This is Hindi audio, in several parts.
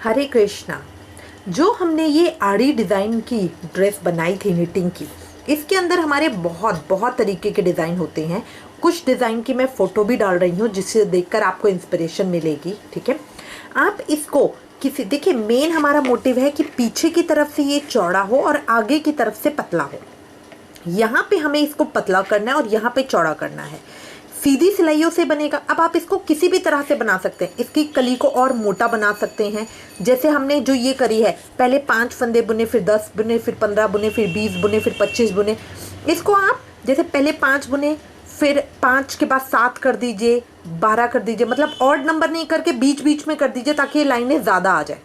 हरे कृष्णा। जो हमने ये आड़ी डिज़ाइन की ड्रेस बनाई थी निटिंग की, इसके अंदर हमारे बहुत बहुत तरीके के डिज़ाइन होते हैं। कुछ डिज़ाइन की मैं फ़ोटो भी डाल रही हूँ जिससे देखकर आपको इंस्पिरेशन मिलेगी। ठीक है, आप इसको किसी, देखिए मेन हमारा मोटिव है कि पीछे की तरफ से ये चौड़ा हो और आगे की तरफ से पतला हो। यहाँ पे हमें इसको पतला करना है और यहाँ पे चौड़ा करना है। सीधी सिलाइयों से बनेगा। अब आप इसको किसी भी तरह से बना सकते हैं। इसकी कली को और मोटा बना सकते हैं, जैसे हमने जो ये करी है, पहले 5 फंदे बुने, फिर 10 बुने, फिर 15 बुने, फिर 20 बुने, फिर 25 बुने। इसको आप जैसे पहले 5 बुने, फिर 5 के बाद 7 कर दीजिए, 12 कर दीजिए, मतलब ऑड नंबर नहीं करके बीच बीच में कर दीजिए ताकि ये लाइनें ज़्यादा आ जाए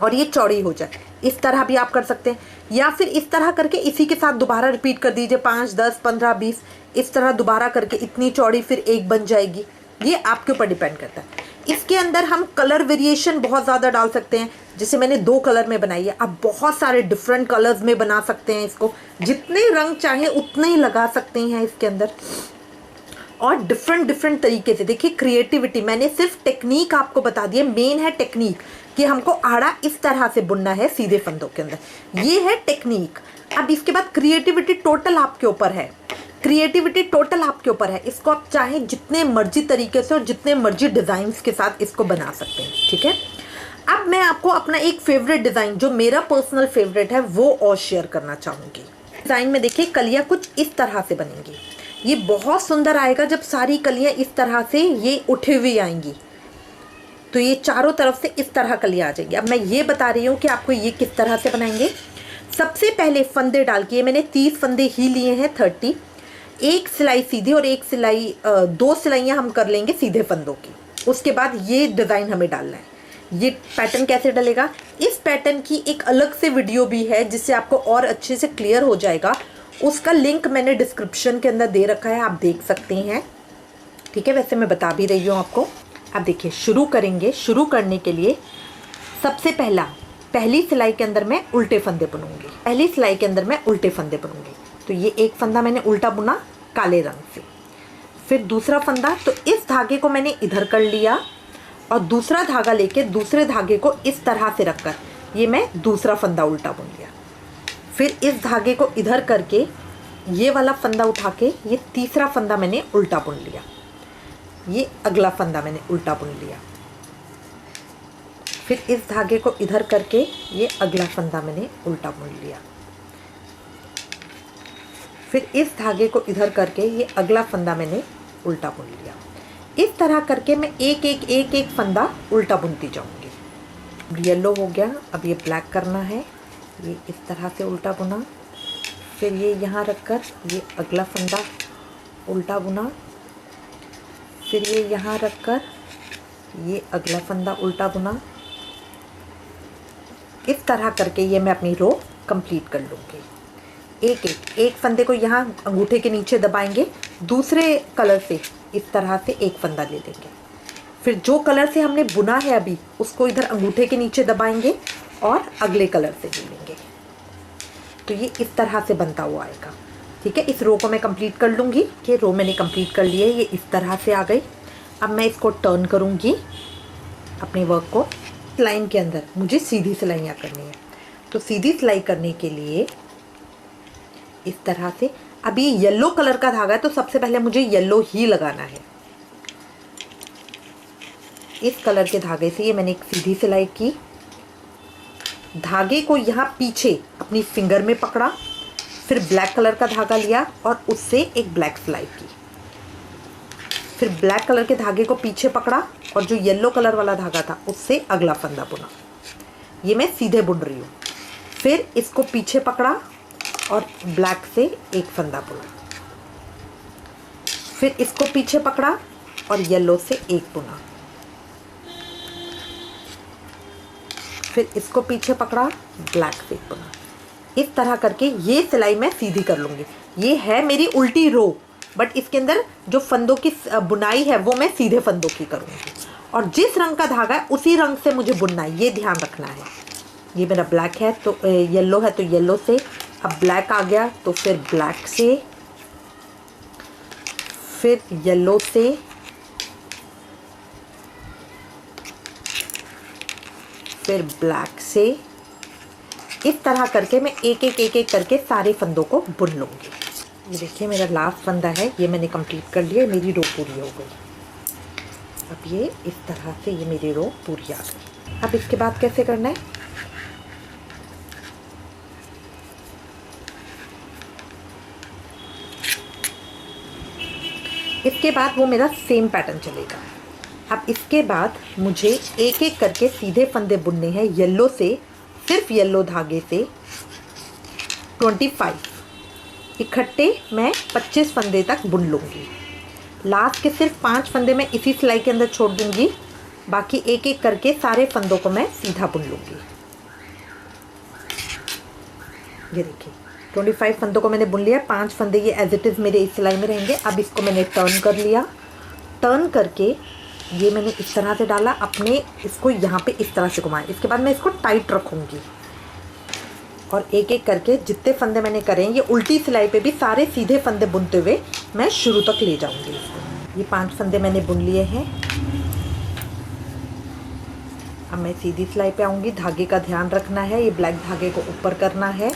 और ये चौड़ी हो जाए। इस तरह भी आप कर सकते हैं, या फिर इस तरह करके इसी के साथ दोबारा रिपीट कर दीजिए, 5, 10, 15, 20, इस तरह दोबारा करके इतनी चौड़ी फिर एक बन जाएगी। ये आपके ऊपर डिपेंड करता है। इसके अंदर हम कलर वेरिएशन बहुत ज़्यादा डाल सकते हैं, जैसे मैंने 2 कलर में बनाई है, आप बहुत सारे डिफरेंट कलर्स में बना सकते हैं। इसको जितने रंग चाहें उतने ही लगा सकते हैं इसके अंदर, और डिफरेंट तरीके से। देखिए क्रिएटिविटी, मैंने सिर्फ टेक्निक आपको बता दी है। मेन है टेक्निक कि हमको आड़ा इस तरह से बुनना है सीधे फंदों के अंदर, ये है टेक्निक। अब इसके बाद क्रिएटिविटी टोटल आपके ऊपर है। क्रिएटिविटी टोटल आपके ऊपर है। इसको आप चाहें जितने मर्जी तरीके से और जितने मर्जी डिज़ाइंस के साथ इसको बना सकते हैं। ठीक है, अब मैं आपको अपना एक फेवरेट डिज़ाइन, जो मेरा पर्सनल फेवरेट है, वो और शेयर करना चाहूँगी। डिज़ाइन में देखिए कलियाँ कुछ इस तरह से बनेंगी। ये बहुत सुंदर आएगा जब सारी कलियाँ इस तरह से ये उठे हुए आएंगी, तो ये चारों तरफ से इस तरह कलियाँ आ जाएगी। अब मैं ये बता रही हूँ कि आपको ये किस तरह से बनाएंगे। सबसे पहले फंदे डाल के, मैंने 30 फंदे ही लिए हैं, 30। एक सिलाई सीधी और एक सिलाई, 2 सिलाइयाँ हम कर लेंगे सीधे फंदों की। उसके बाद ये डिज़ाइन हमें डालना है। ये पैटर्न कैसे डलेगा, इस पैटर्न की एक अलग से वीडियो भी है जिससे आपको और अच्छे से क्लियर हो जाएगा। उसका लिंक मैंने डिस्क्रिप्शन के अंदर दे रखा है, आप देख सकते हैं। ठीक है, वैसे मैं बता भी रही हूँ आपको। अब देखिए शुरू करेंगे। शुरू करने के लिए सबसे पहली सिलाई के अंदर मैं उल्टे फंदे बुनूंगी। पहली सिलाई के अंदर मैं उल्टे फंदे बुनूंगी, तो ये एक फंदा मैंने उल्टा बुना काले रंग से। फिर दूसरा फंदा, तो इस धागे को मैंने इधर कर लिया और दूसरा धागा लेके दूसरे धागे को इस तरह से रखकर ये मैं दूसरा फंदा उल्टा बुन लिया। फिर इस धागे को इधर करके ये वाला फंदा उठा के ये तीसरा फंदा मैंने उल्टा बुन लिया। ये अगला फंदा मैंने उल्टा बुन लिया। फिर इस धागे को इधर करके ये अगला फंदा मैंने उल्टा बुन लिया। फिर इस धागे को इधर करके ये अगला फंदा मैंने उल्टा बुन लिया। इस तरह करके मैं एक फंदा उल्टा बुनती जाऊंगी। येलो हो गया, अब ये ब्लैक करना है। ये इस तरह से उल्टा बुना, फिर ये यहाँ रखकर ये अगला फंदा उल्टा बुना, फिर ये यहाँ रखकर ये अगला फंदा उल्टा बुना। इस तरह करके ये मैं अपनी रो कंप्लीट कर लूँगी। एक फंदे को यहाँ अंगूठे के नीचे दबाएंगे, दूसरे कलर से इस तरह से एक फंदा ले लेंगे। फिर जो कलर से हमने बुना है अभी, उसको इधर अंगूठे के नीचे दबाएंगे और अगले कलर से ले लेंगे, तो ये इस तरह से बनता हुआ आएगा। ठीक है, इस रो को मैं कंप्लीट कर लूँगी। कि रो मैंने कंप्लीट कर ली है, ये इस तरह से आ गई। अब मैं इसको टर्न करूँगी अपने वर्क को। लाइन के अंदर मुझे सीधी सिलाइयाँ करनी है, तो सीधी सिलाई करने के लिए इस तरह से, अभी येलो कलर का धागा है तो सबसे पहले मुझे येलो ही लगाना है। इस कलर के धागे से ये मैंने एक सीधी सिलाई की, धागे को यहाँ पीछे अपनी फिंगर में पकड़ा, फिर ब्लैक कलर का धागा लिया और उससे एक ब्लैक सिलाई की, फिर ब्लैक कलर के धागे को पीछे पकड़ा और जो येलो कलर वाला धागा था उससे अगला फंदा बुना। ये मैं सीधे बुन रही हूँ। फिर इसको पीछे पकड़ा और ब्लैक से एक फंदा बुना, फिर इसको पीछे पकड़ा और येलो से एक बुना, फिर इसको पीछे पकड़ा, ब्लैक से एक बुना। इस तरह करके ये सिलाई मैं सीधी कर लूँगी। ये है मेरी उल्टी रो, बट इसके अंदर जो फंदों की बुनाई है वो मैं सीधे फंदों की करूँगी, और जिस रंग का धागा है उसी रंग से मुझे बुनना है, ये ध्यान रखना है। ये मेरा ब्लैक है तो येलो है तो येलो से, अब ब्लैक आ गया तो फिर ब्लैक से, फिर येलो से, फिर ब्लैक से, इस तरह करके मैं एक एक करके सारे फंदों को बुन लूँगी। ये देखिए मेरा लास्ट फंदा है, ये मैंने कंप्लीट कर लिया, मेरी रो पूरी हो गई। अब ये इस तरह से ये मेरी रो पूरी आ गई। अब इसके बाद कैसे करना है, इसके बाद वो मेरा सेम पैटर्न चलेगा। अब इसके बाद मुझे एक एक करके सीधे फंदे बुनने हैं येलो से, सिर्फ येलो धागे से 25 इकट्ठे मैं 25 फंदे तक बुन लूँगी। लास्ट के सिर्फ 5 फंदे मैं इसी सिलाई के अंदर छोड़ दूँगी, बाकी एक एक करके सारे फंदों को मैं सीधा बुन लूँगी। ये देखिए 25 फंदों को मैंने बुन लिया, 5 फंदे ये एज इट इज़ मेरे इस सिलाई में रहेंगे। अब इसको मैंने टर्न कर लिया, टर्न करके ये मैंने इस तरह से डाला, अपने इसको यहाँ पे इस तरह से घुमाया। इसके बाद मैं इसको टाइट रखूँगी और एक एक करके जितने फंदे मैंने करे हैं, ये उल्टी सिलाई पे भी सारे सीधे फंदे बुनते हुए मैं शुरू तक ले जाऊँगी इसको। ये 5 फंदे मैंने बुन लिए हैं। अब मैं सीधी सिलाई पे आऊँगी, धागे का ध्यान रखना है, ये ब्लैक धागे को ऊपर करना है।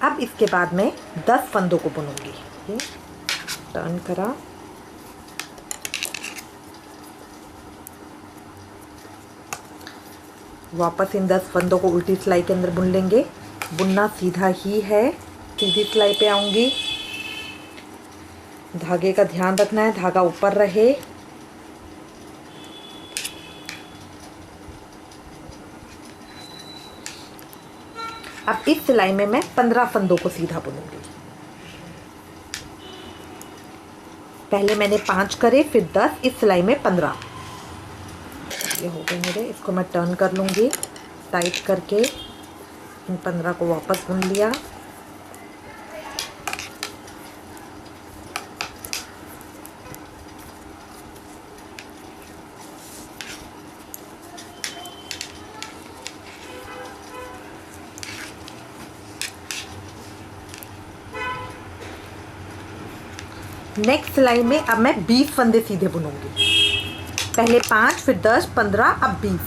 अब इसके बाद मैं 10 फंदों को बुनूंगी। ये टर्न करा, वापस इन 10 फंदों को उल्टी सिलाई के अंदर बुन लेंगे। बुनना सीधा ही है, सीधी सिलाई पे आऊंगी, धागे का ध्यान रखना है, धागा ऊपर रहे। अब इस सिलाई में मैं 15 फंदों को सीधा बुनूंगी। पहले मैंने 5 करे, फिर 10, इस सिलाई में 15। ये हो गए मेरे, इसको मैं टर्न कर लूँगी, टाइट करके इन 15 को वापस बुन लिया। नेक्स्ट सिलाई में अब मैं 20 फंदे सीधे बुनूंगी। पहले 5, फिर 10, 15, अब 20।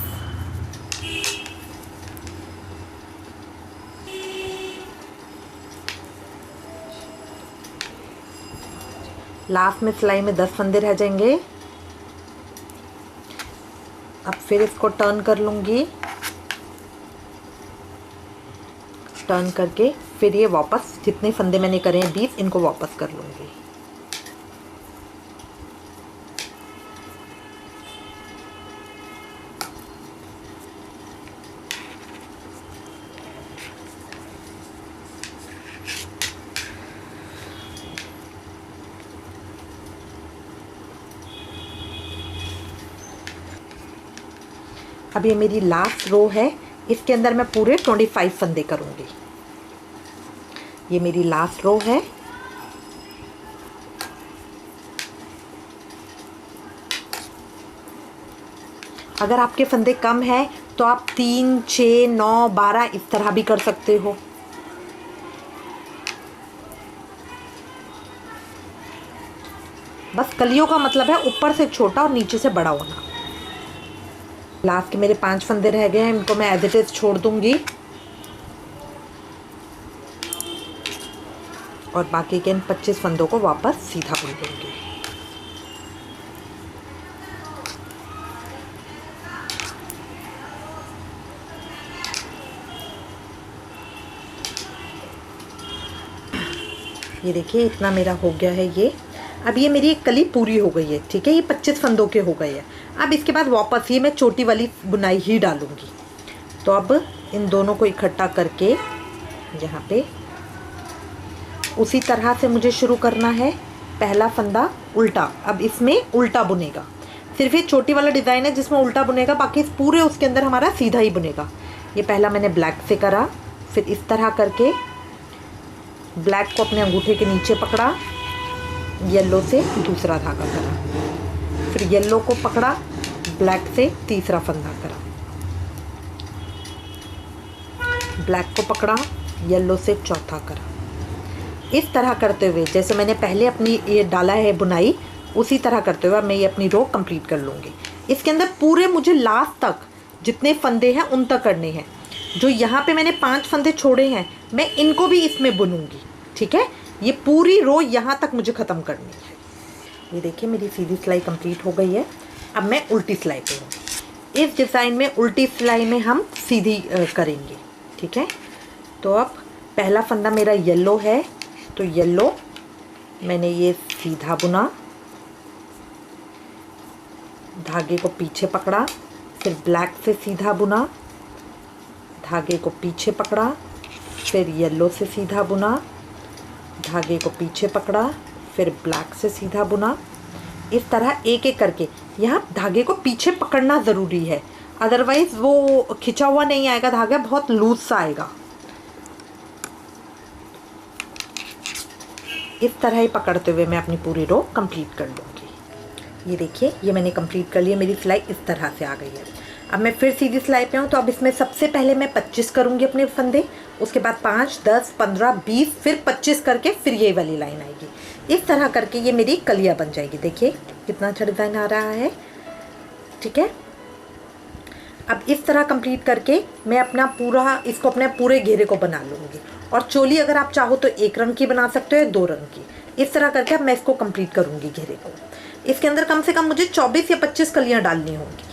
लास्ट में सिलाई में 10 फंदे रह जाएंगे। अब फिर इसको टर्न कर लूंगी, टर्न करके फिर ये वापस जितने फंदे मैंने करे हैं 20, इनको वापस कर लूंगी। अब ये मेरी लास्ट रो है, इसके अंदर मैं पूरे 25 फंदे करूँगी। ये मेरी लास्ट रो है। अगर आपके फंदे कम हैं तो आप 3, 6, 9, 12 इस तरह भी कर सकते हो। बस कलियों का मतलब है ऊपर से छोटा और नीचे से बड़ा होना। लास्ट के मेरे 5 फंदे रह गए हैं, इनको मैं एज इट इज छोड़ दूंगी और बाकी के इन 25 फंदों को वापस सीधा बुन दूंगी। ये देखिए इतना मेरा हो गया है ये। अब ये मेरी एक कली पूरी हो गई है, ठीक है, ये 25 फंदों के हो गए हैं। अब इसके बाद वापस ये मैं चोटी वाली बुनाई ही डालूंगी। तो अब इन दोनों को इकट्ठा करके यहाँ पे उसी तरह से मुझे शुरू करना है। पहला फंदा उल्टा, अब इसमें उल्टा बुनेगा। सिर्फ ये छोटी वाला डिज़ाइन है जिसमें उल्टा बुनेगा, बाकी पूरे उसके अंदर हमारा सीधा ही बुनेगा। ये पहला मैंने ब्लैक से करा, फिर इस तरह करके ब्लैक को अपने अंगूठे के नीचे पकड़ा, येलो से दूसरा धागा करा, फिर येलो को पकड़ा, ब्लैक से तीसरा फंदा करा, ब्लैक को पकड़ा, येलो से चौथा करा। इस तरह करते हुए जैसे मैंने पहले अपनी ये डाला है बुनाई, उसी तरह करते हुए मैं ये अपनी रो कंप्लीट कर लूँगी। इसके अंदर पूरे मुझे लास्ट तक जितने फंदे हैं उन तक करने हैं। जो यहाँ पे मैंने 5 फंदे छोड़े हैं मैं इनको भी इसमें बुनूंगी, ठीक है। ये पूरी रो यहाँ तक मुझे ख़त्म करनी है। ये देखिए मेरी सीधी सिलाई कंप्लीट हो गई है। अब मैं उल्टी सिलाई पे हूँ। इस डिज़ाइन में उल्टी सिलाई में हम सीधी करेंगे, ठीक है। तो अब पहला फंदा मेरा येलो है, तो येलो मैंने ये सीधा बुना, धागे को पीछे पकड़ा, फिर ब्लैक से सीधा बुना, धागे को पीछे पकड़ा, फिर येलो से सीधा बुना, धागे को पीछे पकड़ा, फिर ब्लैक से सीधा बुना। इस तरह एक एक करके यहाँ धागे को पीछे पकड़ना ज़रूरी है, अदरवाइज़ वो खिंचा हुआ नहीं आएगा, धागा बहुत लूज सा आएगा। इस तरह ही पकड़ते हुए मैं अपनी पूरी रो कंप्लीट कर लूँगी। ये देखिए ये मैंने कंप्लीट कर लिया, मेरी सिलाई इस तरह से आ गई है। अब मैं फिर सीधी सिलाई पे हूँ, तो अब इसमें सबसे पहले मैं 25 करूँगी अपने फंदे, उसके बाद 5, 10, 15, 20, फिर 25 करके फिर ये वाली लाइन आएगी। इस तरह करके ये मेरी कलिया बन जाएगी। देखिए कितना अच्छा डिज़ाइन आ रहा है, ठीक है। अब इस तरह कंप्लीट करके मैं अपना पूरा इसको अपने पूरे घेरे को बना लूँगी। और चोली अगर आप चाहो तो 1 रंग की बना सकते हो या 2 रंग की। इस तरह करके अब मैं इसको कंप्लीट करूँगी घेरे को। इसके अंदर कम से कम मुझे 24 या 25 कलियाँ डालनी होंगी।